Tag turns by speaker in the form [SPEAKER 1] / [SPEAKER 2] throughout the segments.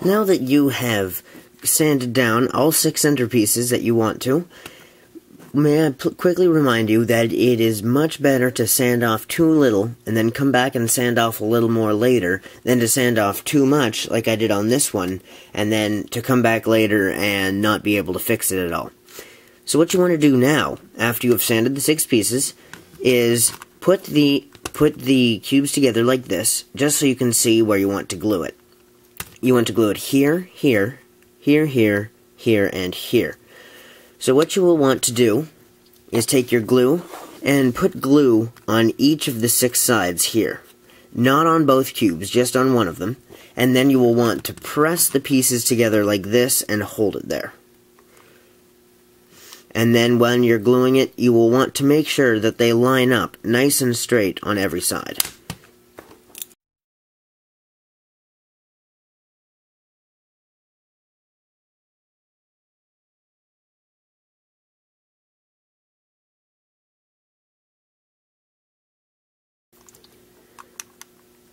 [SPEAKER 1] Now that you have sanded down all 6 centerpieces that you want to, may I quickly remind you that it is much better to sand off too little and then come back and sand off a little more later than to sand off too much like I did on this one and then to come back later and not be able to fix it at all. So what you want to do now, after you have sanded the 6 pieces, is put the cubes together like this, just so you can see where you want to glue it. You want to glue it here, here, here, here, here, and here. So what you will want to do is take your glue and put glue on each of the 6 sides here. Not on both cubes, just on one of them. And then you will want to press the pieces together like this and hold it there. And then when you're gluing it, you will want to make sure that they line up nice and straight on every side.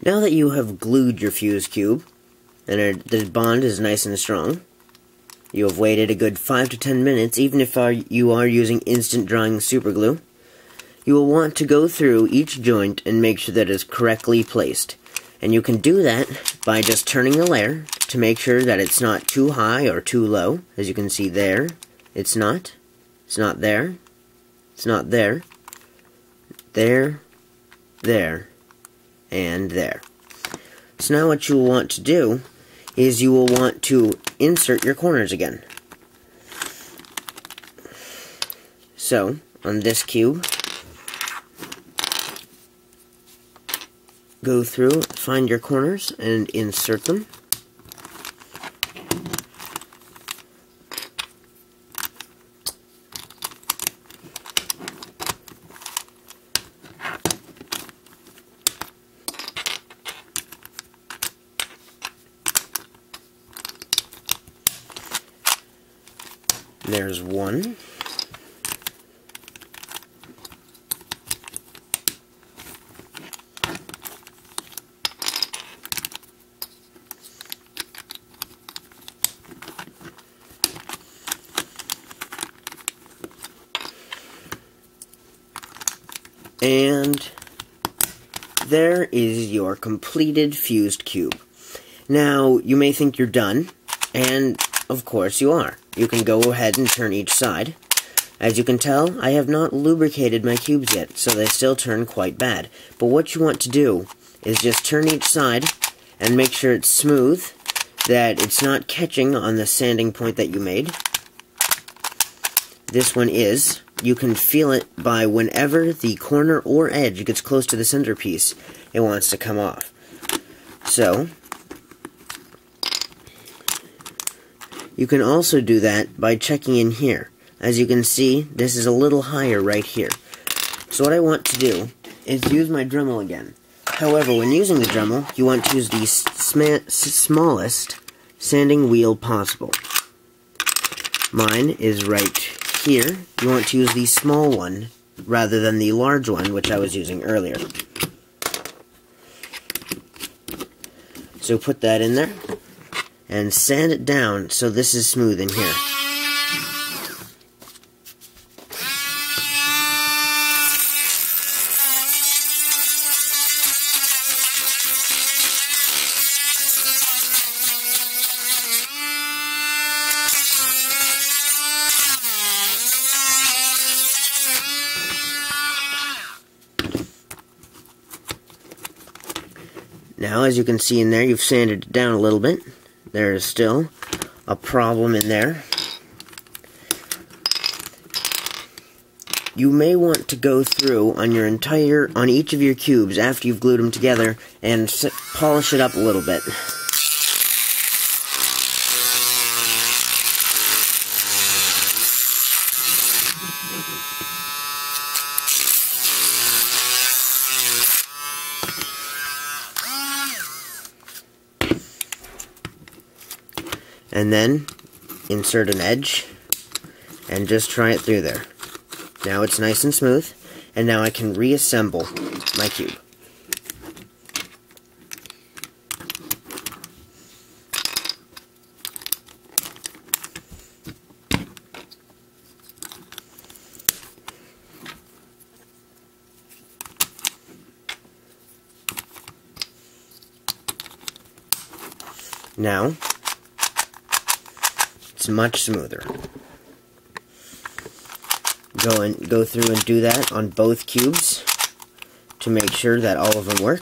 [SPEAKER 1] Now that you have glued your fuse cube, and the bond is nice and strong, you have waited a good 5 to 10 minutes, even if you are using instant drying super glue, you will want to go through each joint and make sure that it is correctly placed. And you can do that by just turning the layer to make sure that it's not too high or too low. As you can see there, it's not there, it's not there, there, and there. So now what you will want to do is you will want to insert your corners again. So, on this cube, go through, find your corners, and insert them. There's one. And there is your completed fused cube. Now, you may think you're done, and of course you are. You can go ahead and turn each side. As you can tell, I have not lubricated my cubes yet, so they still turn quite bad. But what you want to do is just turn each side and make sure it's smooth, that it's not catching on the sanding point that you made. This one is. You can feel it by whenever the corner or edge gets close to the centerpiece, it wants to come off. So, you can also do that by checking in here. As you can see, this is a little higher right here. So what I want to do is use my Dremel again. However, when using the Dremel, you want to use the smallest sanding wheel possible. Mine is right here. You want to use the small one rather than the large one, which I was using earlier. So put that in there and sand it down so this is smooth in here. Now, as you can see in there, you've sanded it down a little bit. There is still a problem in there. You may want to go through on each of your cubes after you've glued them together and polish it up a little bit. And then insert an edge and just try it through there. Now it's nice and smooth, and now I can reassemble my cube. Now, it's much smoother. Go through and do that on both cubes to make sure that all of them work.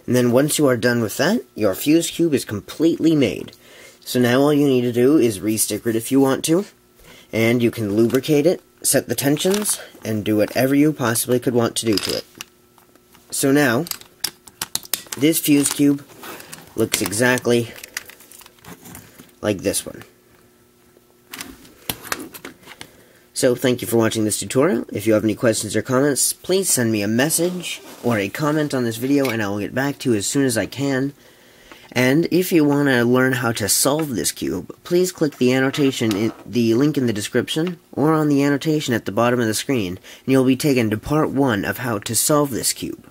[SPEAKER 1] And then once you are done with that, your fuse cube is completely made. So now all you need to do is re-sticker it if you want to, and you can lubricate it, set the tensions, and do whatever you possibly could want to do to it. So now, this fuse cube looks exactly like this one. So, thank you for watching this tutorial. If you have any questions or comments, please send me a message or a comment on this video and I will get back to you as soon as I can. And if you want to learn how to solve this cube, please click the annotation, the link in the description, or on the annotation at the bottom of the screen, and you'll be taken to part 1 of how to solve this cube.